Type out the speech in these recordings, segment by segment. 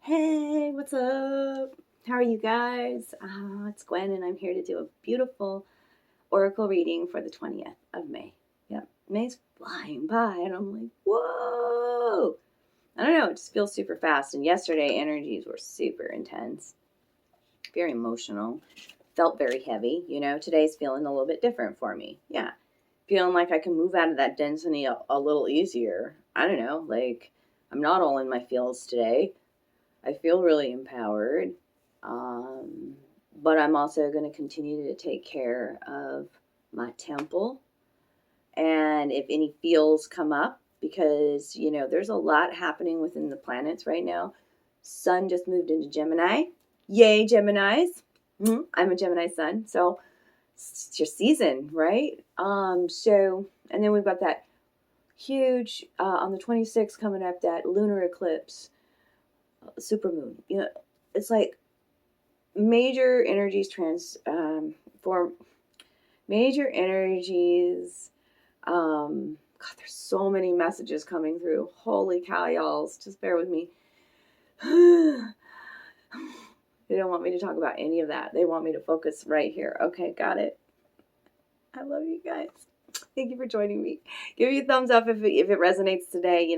Hey, what's up? How are you guys? It's Gwen, and I'm here to do a beautiful oracle reading for the 20th of May. Yep, May's flying by, and I'm like, whoa! I don't know, it just feels super fast. And yesterday, energies were super intense, very emotional, felt very heavy. Today's feeling a little bit different for me. Yeah, feeling like I can move out of that density a little easier. I don't know, like I'm not all in my feels today. I feel really empowered, but I'm also going to continue to take care of my temple. And if any feels come up, because, there's a lot happening within the planets right now. Sun just moved into Gemini. Yay, Geminis. I'm a Gemini sun, so it's your season, right? And then we've got that huge, on the 26th coming up, that lunar eclipse. Supermoon. It's like major energies transform. Major energies. God, there's so many messages coming through. Holy cow, y'all! Just bear with me. They don't want me to talk about any of that. They want me to focus right here. Okay, got it. I love you guys. Thank you for joining me. Give me a thumbs up if it resonates today.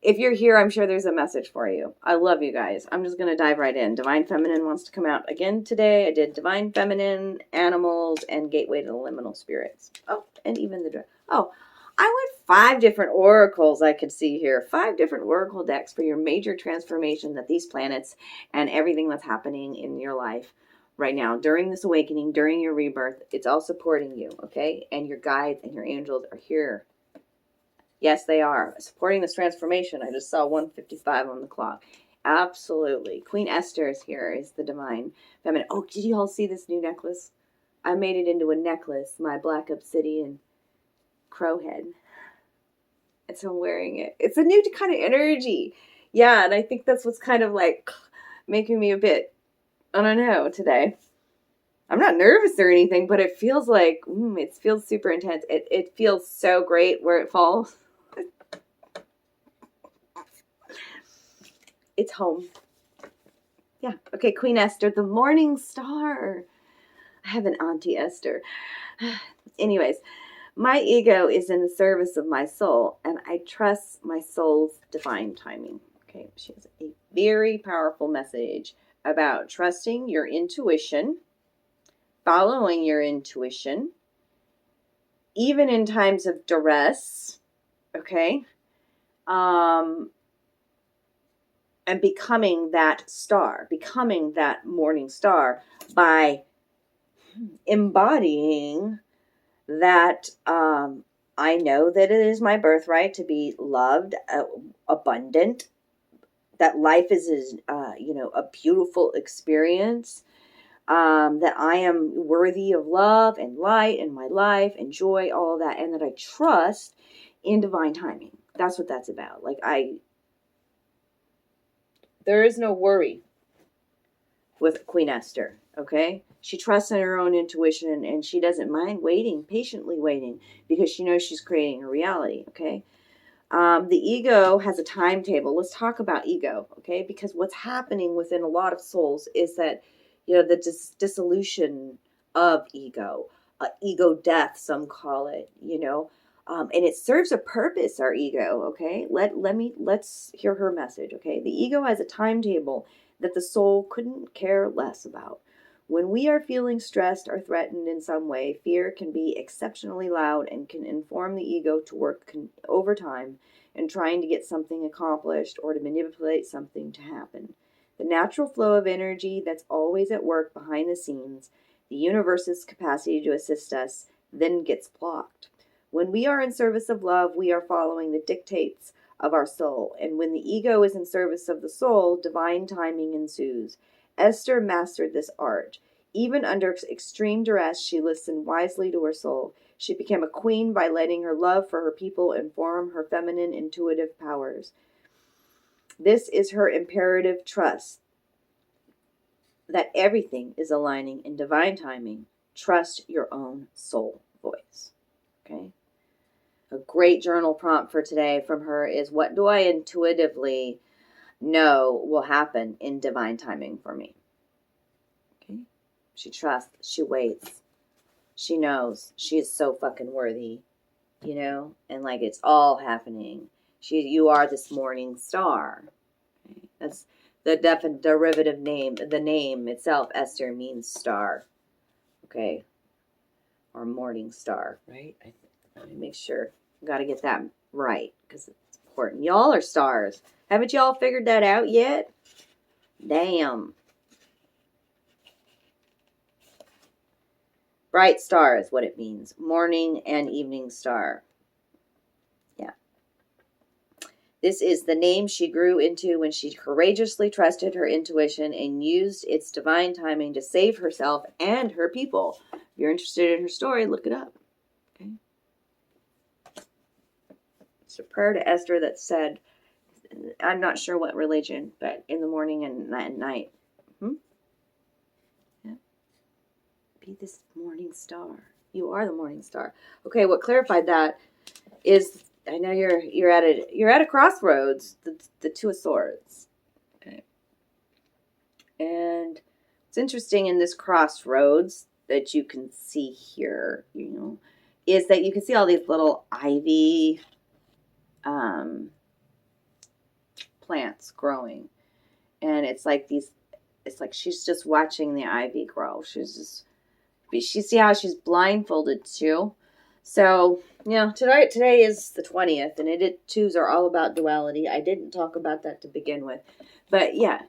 If you're here, I'm sure there's a message for you. I love you guys. I'm just going to dive right in. Divine Feminine wants to come out again today. I did Divine Feminine, Animals, and Gateway to the Liminal Spirits. Oh, and even the... Oh, I went 5 different oracles I could see here. 5 different oracle decks for your major transformation that these planets and everything that's happening in your life right now, during this awakening, during your rebirth, it's all supporting you, okay? And your guides and your angels are here. Yes, they are supporting this transformation. I just saw 1:55 on the clock. Absolutely. Queen Esther is here, is the divine feminine. Oh, did you all see this new necklace? I made it into a necklace, my black obsidian crow head. And so I'm wearing it. It's a new kind of energy. Yeah, and I think that's what's kind of like making me a bit, I don't know, today. I'm not nervous or anything, but it feels like, it feels super intense. It feels so great where it falls. It's home. Yeah. Okay, Queen Esther, the morning star. I have an Auntie Esther. Anyways, my ego is in the service of my soul, and I trust my soul's divine timing. Okay, she has a very powerful message about trusting your intuition, following your intuition, even in times of duress. Okay. And becoming that star, becoming that morning star by embodying that I know that it is my birthright to be loved, abundant, that life is a beautiful experience, that I am worthy of love and light in my life and joy, all of that, and that I trust in divine timing. That's what that's about. There is no worry with Queen Esther, okay? She trusts in her own intuition, and she doesn't mind waiting, patiently waiting, because she knows she's creating a reality, okay? The ego has a timetable. Let's talk about ego, okay? Because what's happening within a lot of souls is that, the dissolution of ego, ego death, some call it, and it serves a purpose, our ego, okay? Let's hear her message, okay? The ego has a timetable that the soul couldn't care less about. When we are feeling stressed or threatened in some way, fear can be exceptionally loud and can inform the ego to work overtime in trying to get something accomplished or to manipulate something to happen. The natural flow of energy that's always at work behind the scenes, the universe's capacity to assist us, then gets blocked. When we are in service of love, we are following the dictates of our soul. And when the ego is in service of the soul, divine timing ensues. Esther mastered this art. Even under extreme duress, she listened wisely to her soul. She became a queen by letting her love for her people inform her feminine intuitive powers. This is her imperative trust that everything is aligning in divine timing. Trust your own soul voice. Okay? A great journal prompt for today from her is, what do I intuitively know will happen in divine timing for me. Okay? She trusts. She waits. She knows she is so fucking worthy, you know? And like it's all happening. You are this morning star. Okay? That's the derivative name. The name itself, Esther, means star. Okay? Or morning star, right? Let me make sure. Got to get that right because it's important. Y'all are stars. Haven't y'all figured that out yet? Damn. Bright star is what it means. Morning and evening star. Yeah. This is the name she grew into when she courageously trusted her intuition and used its divine timing to save herself and her people. If you're interested in her story, look it up. Okay. It's a prayer to Esther that said, I'm not sure what religion, but in the morning and at night. Yeah. Be this morning star. You are the morning star. Okay, what clarified that is, I know you're at a crossroads, the Two of Swords. Okay. And it's interesting in this crossroads that you can see here, you know, is that you can see all these little ivy plants growing. And it's like she's just watching the ivy grow. She see how she's blindfolded too. So, you know, today is the 20th, and twos are all about duality. I didn't talk about that to begin with. But yeah,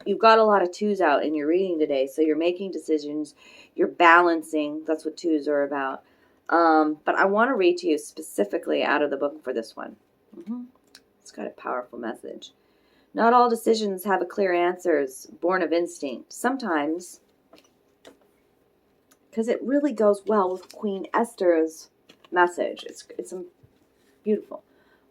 you've got a lot of twos out in your reading today. So you're making decisions. You're balancing. That's what twos are about. But I want to read to you specifically out of the book for this one. It's got a powerful message. Not all decisions have a clear answers born of instinct. Sometimes, because it really goes well with Queen Esther's message. It's beautiful.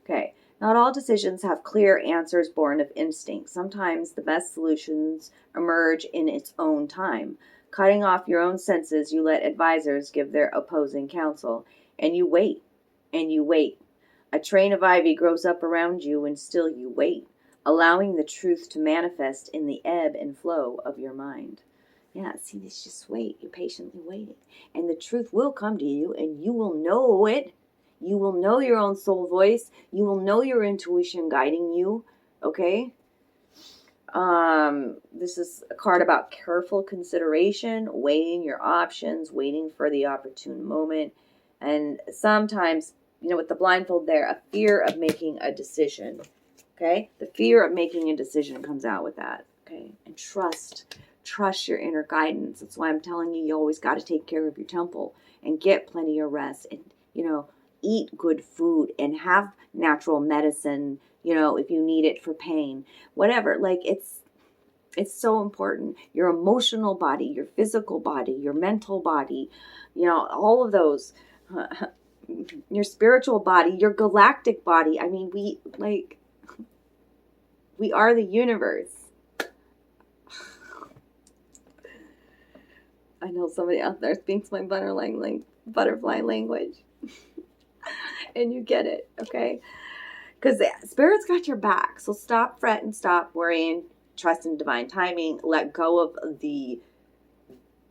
Okay. Not all decisions have clear answers born of instinct. Sometimes the best solutions emerge in its own time. Cutting off your own senses, you let advisors give their opposing counsel. And you wait. And you wait. A train of ivy grows up around you, and still you wait, allowing the truth to manifest in the ebb and flow of your mind. Yeah, see, this just wait. You're patiently waiting. And the truth will come to you, and you will know it. You will know your own soul voice. You will know your intuition guiding you. Okay? This is a card about careful consideration, weighing your options, waiting for the opportune moment. And sometimes, you know, with the blindfold there, a fear of making a decision. Okay? The fear of making a decision comes out with that. Okay? And trust your inner guidance. That's why I'm telling you always got to take care of your temple and get plenty of rest and, you know, eat good food and have natural medicine, you know, if you need it for pain, whatever. Like it's so important. Your emotional body, your physical body, your mental body, you know, all of those, your spiritual body, your galactic body. I mean, we are the universe. I know somebody out there speaks my butterfly language. And you get it, okay? Because the Spirit's got your back. So stop fretting, stop worrying, trust in divine timing, let go of the,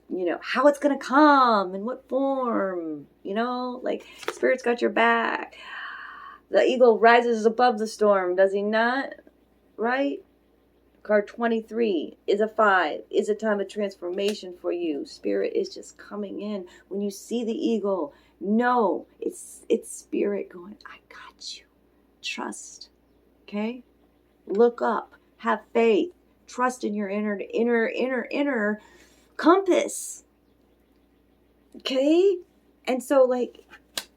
you know, how it's going to come, in what form, you know? Like, Spirit's got your back. The eagle rises above the storm, does he not? Right? Card 23 is a 5. Is a time of transformation for you. Spirit is just coming in. When you see the eagle, know it's Spirit going, I got you. Trust. Okay? Look up. Have faith. Trust in your inner compass. Okay? And so, like,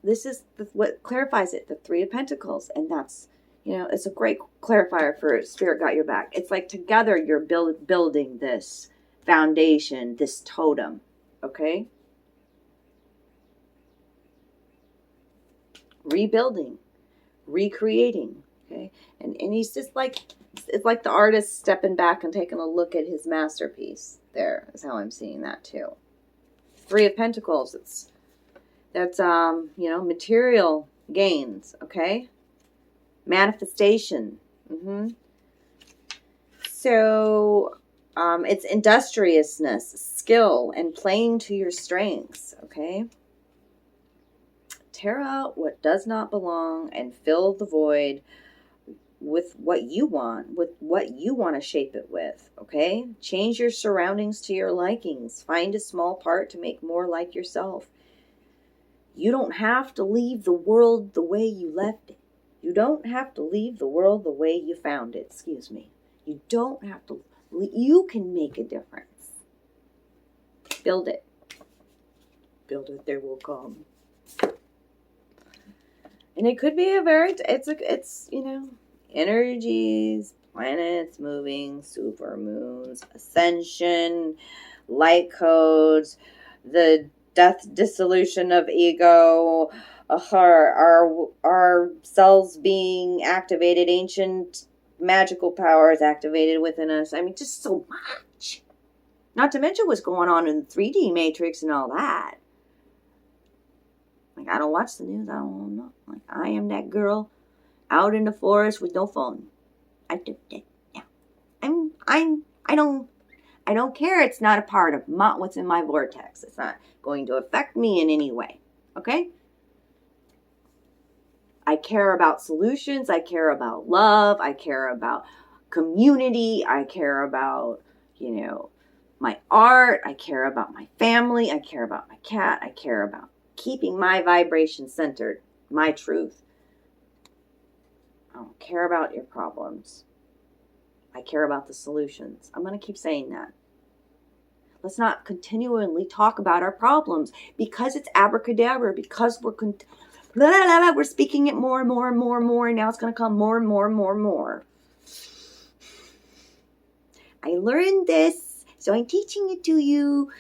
this is what clarifies it. The 3 of Pentacles. And that's, you know, it's a great clarifier for Spirit got your back. It's like together you're building this foundation, this totem. Okay? Rebuilding. Recreating. Okay? And he's just like, it's like the artist stepping back and taking a look at his masterpiece. There is how I'm seeing that too. 3 of Pentacles. That's you know, material gains. Okay? Manifestation. So it's industriousness, skill, and playing to your strengths, okay? Tear out what does not belong and fill the void with what you want to shape it with, okay? Change your surroundings to your likings. Find a small part to make more like yourself. You don't have to leave the world the way you left it. You don't have to leave the world the way you found it. Excuse me. You don't have to. You can make a difference. Build it. Build it, there will come. And it could be it's energies, planets moving, supermoons, ascension, light codes, the death, dissolution of ego, our cells being activated, ancient magical powers activated within us. I mean, just so much. Not to mention what's going on in the 3D matrix and all that. Like, I don't watch the news. I don't know. Like, I am that girl out in the forest with no phone. I do that. Yeah. I don't care. It's not a part of what's in my vortex. It's not going to affect me in any way. Okay? I care about solutions. I care about love. I care about community. I care about, my art. I care about my family. I care about my cat. I care about keeping my vibration centered, my truth. I don't care about your problems. I care about the solutions. I'm going to keep saying that. Let's not continually talk about our problems because it's abracadabra, because we're speaking it more and more and more and more, and now it's going to come more and more and more and more. I learned this, so I'm teaching it to you.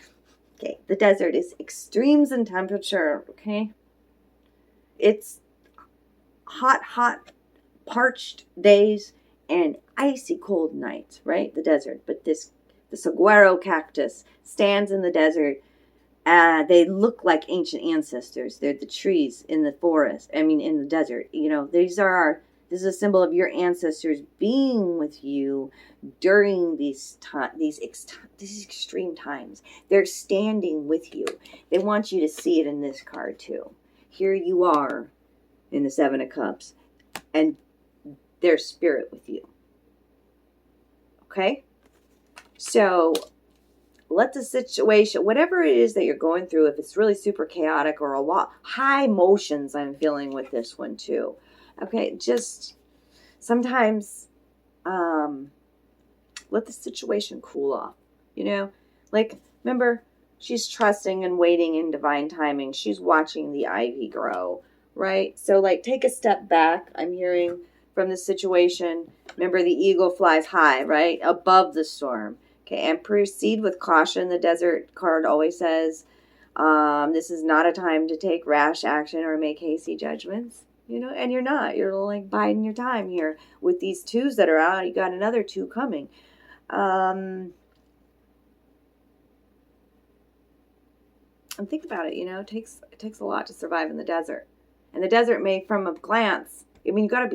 Okay, the desert is extremes in temperature, okay? It's hot, parched days and icy cold nights, right? The desert. But the saguaro cactus stands in the desert. They look like ancient ancestors. They're the trees in the forest. I mean, in the desert. This is a symbol of your ancestors being with you during these extreme times. They're standing with you. They want you to see it in this card too. Here you are in the Seven of Cups, and their spirit with you. Okay? So let the situation, whatever it is that you're going through, if it's really super chaotic or a lot, high emotions I'm feeling with this one too. Okay, just sometimes let the situation cool off. Like, remember, she's trusting and waiting in divine timing. She's watching the ivy grow, right? So, like, take a step back, I'm hearing, from the situation. Remember, the eagle flies high, right? Above the storm. Okay, and proceed with caution. The desert card always says, this is not a time to take rash action or make hasty judgments. And you're not. You're like biding your time here. With these twos that are out, you got another two coming. And think about it, it takes a lot to survive in the desert. And the desert may, from a glance, I mean, you gotta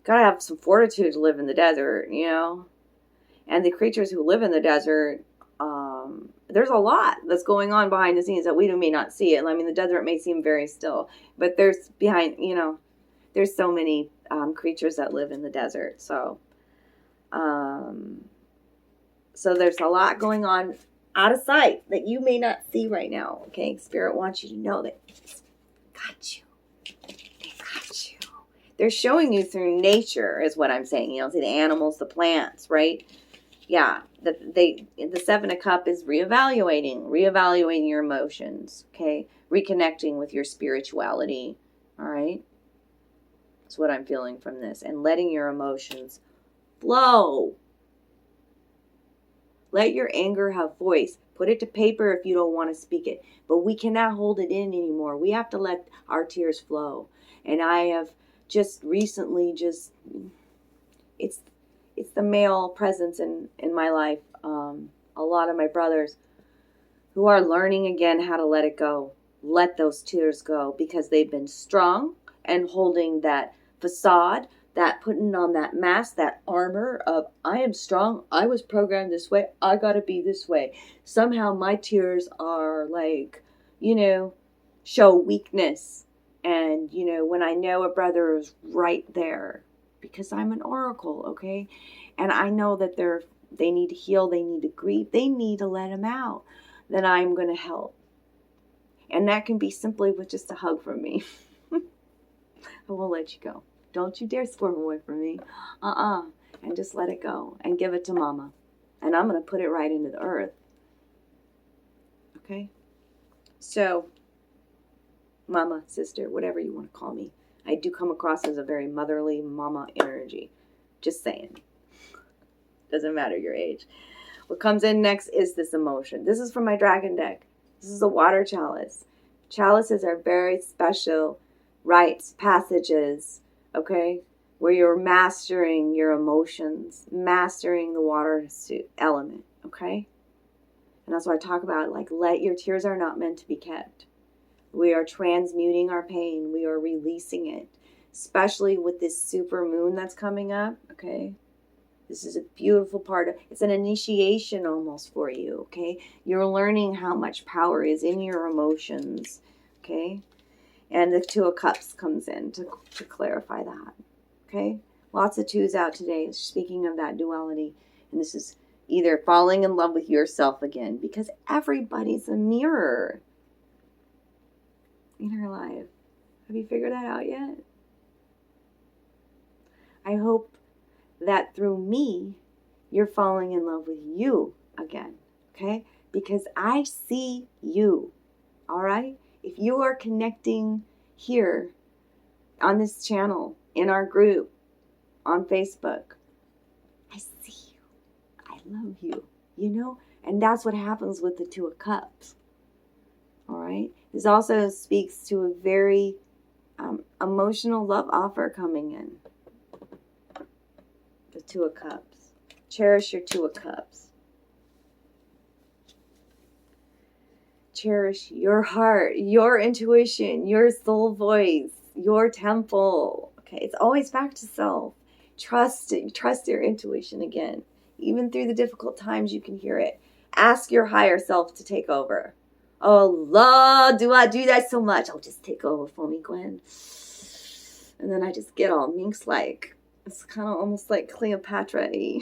have some fortitude to live in the desert, And the creatures who live in the desert, there's a lot that's going on behind the scenes that we may not see it. I mean, the desert may seem very still, but there's there's so many creatures that live in the desert. So there's a lot going on out of sight that you may not see right now. Okay, Spirit wants you to know that it's got you. They got you. They're showing you through nature, is what I'm saying. See the animals, the plants, right? Yeah, the Seven of Cups is reevaluating your emotions, okay? Reconnecting with your spirituality, all right? That's what I'm feeling from this. And letting your emotions flow. Let your anger have voice. Put it to paper if you don't want to speak it. But we cannot hold it in anymore. We have to let our tears flow. And I have just recently it's the male presence in my life. A lot of my brothers who are learning again how to let it go. Let those tears go because they've been strong and holding that facade, that putting on that mask, that armor of I am strong, I was programmed this way, I gotta be this way. Somehow my tears are like, show weakness. And, when I know a brother is right there, because I'm an oracle, okay? And I know that they need to heal, they need to grieve, they need to let him out, then I'm going to help. And that can be simply with just a hug from me. I won't let you go. Don't you dare squirm away from me. And just let it go and give it to Mama. And I'm going to put it right into the earth. Okay? So, Mama, sister, whatever you want to call me. I do come across as a very motherly mama energy. Just saying. Doesn't matter your age. What comes in next is this emotion. This is from my dragon deck. This is a water chalice. Chalices are very special rites, passages, okay, where you're mastering your emotions, mastering the water element, okay? And that's why I talk about, like, your tears are not meant to be kept. We are transmuting our pain. We are releasing it, especially with this super moon that's coming up, okay? This is a beautiful part of, it's an initiation almost for you, okay? You're learning how much power is in your emotions, okay? And the Two of Cups comes in to clarify that, okay? Lots of twos out today, speaking of that duality. And this is either falling in love with yourself again, because everybody's a mirror in her life. Have you figured that out yet? I hope that through me, you're falling in love with you again, okay? Because I see you, all right? If you are connecting here on this channel, in our group, on Facebook, I see you. I love you, And that's what happens with the Two of Cups, all right? This also speaks to a very emotional love offer coming in. The Two of Cups. Cherish your Two of Cups. Cherish your heart, your intuition, your soul voice, your temple. Okay, it's always back to self. Trust your intuition again. Even through the difficult times, you can hear it. Ask your higher self to take over. Oh, Lord, do I do that so much? I'll just take over for me, Gwyn. And then I just get all minx-like. It's kind of almost like Cleopatra-y.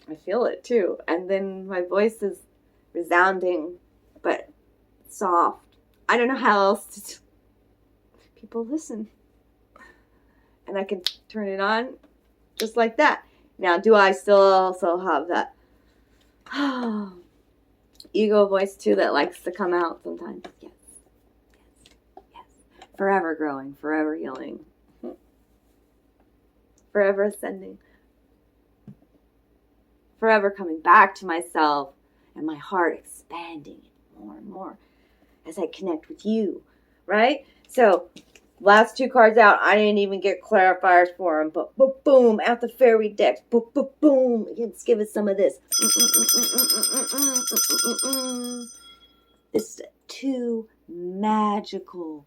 I feel it too. And then my voice is resounding, but soft. I don't know how else to people listen. And I can turn it on just like that. Now, do I still also have that ego voice too that likes to come out sometimes? Yes. Yes. Forever growing, forever healing, forever ascending, forever coming back to myself, and my heart expanding more and more as I connect with you, right? So, last two cards out, I didn't even get clarifiers for them, but boom, out the fairy deck, boom, let's give it some of this. This two magical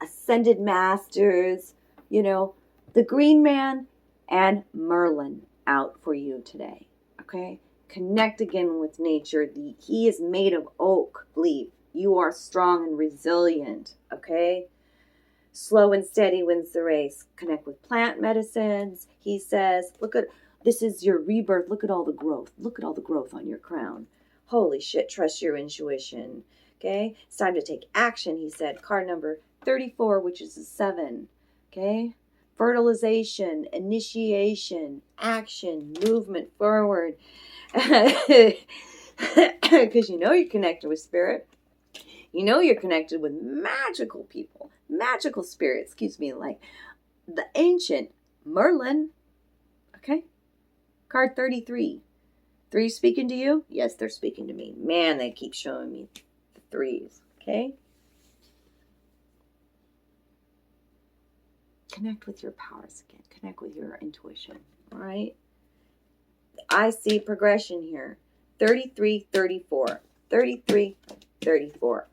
ascended masters, the Green Man and Merlin out for you today, okay? Connect again with nature. He is made of oak, believe. You are strong and resilient, okay? Slow and steady wins the race. Connect with plant medicines. He says, this is your rebirth. Look at all the growth. Look at all the growth on your crown. Holy shit, trust your intuition, okay? It's time to take action, he said. Card number 34, which is a 7, okay? Fertilization, initiation, action, movement forward. Because you're connected with spirit. You're connected with magical people, magical spirits, like the ancient Merlin. Okay? Card 33. 3 speaking to you? Yes, they're speaking to me. Man, they keep showing me the 3s. Okay? Connect with your powers again. Connect with your intuition. All right? I see progression here. 33, 34. 33, 34.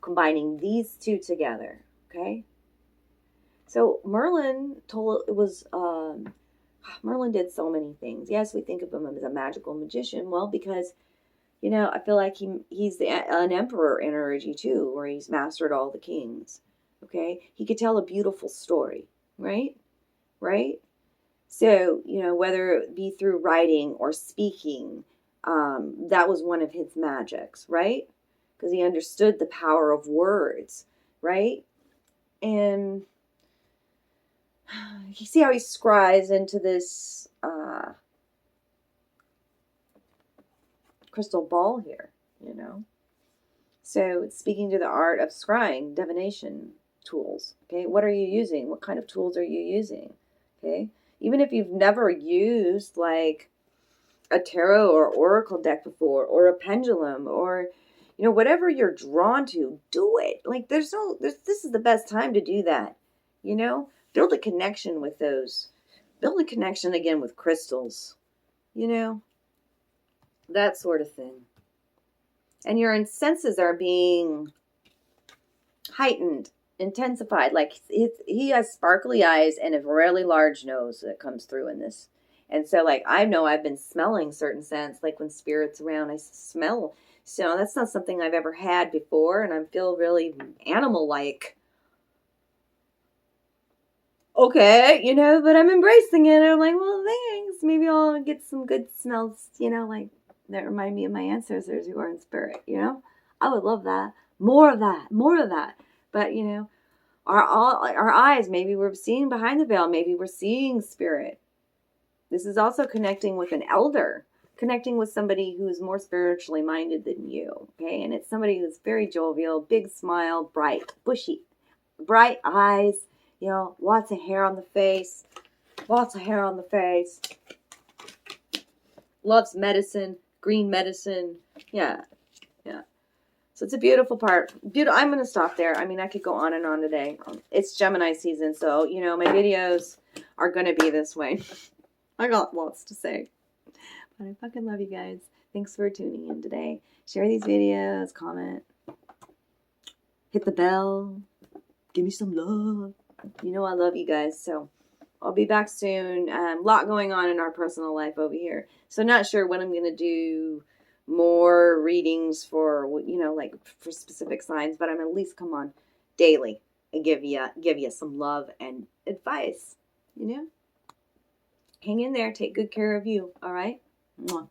combining these two together, okay? So Merlin Merlin did so many things. Yes, we think of him as a magical magician. Well, because, you know, I feel like he's an emperor energy too, where he's mastered all the kings, okay? He could tell a beautiful story, right? Right? So, you know, whether it be through writing or speaking, that was one of his magics, right? Because he understood the power of words, right? And you see how he scries into this crystal ball here, you know? So it's speaking to the art of scrying, divination tools, okay? What are you using? What kind of tools are you using, okay? Even if you've never used, like, a tarot or oracle deck before, or a pendulum, or, you know, whatever you're drawn to, do it. Like, this is the best time to do that, you know? Build a connection with those. Build a connection again with crystals, you know? That sort of thing. And your senses are being heightened, intensified. Like, he has sparkly eyes and a really large nose that comes through in this. And so, like, I know I've been smelling certain scents, like when spirit's around, I smell. So that's not something I've ever had before, and I feel really animal-like. Okay, you know, but I'm embracing it. I'm like, well, thanks. Maybe I'll get some good smells, you know, like, that remind me of my ancestors who are in spirit, you know? I would love that. More of that. More of that. But, you know, our eyes, maybe we're seeing behind the veil. Maybe we're seeing spirit. This is also connecting with an elder, connecting with somebody who's more spiritually minded than you, okay? And it's somebody who's very jovial, big smile, bright, bushy, bright eyes, you know, lots of hair on the face, loves medicine, green medicine, yeah. So it's a beautiful part. I'm going to stop there. I mean, I could go on and on today. It's Gemini season, so, you know, my videos are going to be this way. I got lots to say. But I fucking love you guys. Thanks for tuning in today. Share these videos, comment, hit the bell, give me some love. You know I love you guys, so I'll be back soon. A lot going on in our personal life over here. So not sure when I'm going to do more readings for, you know, like for specific signs, but I'm at least come on daily and give you some love and advice, you know? Hang in there. Take good care of you. All right? Mwah.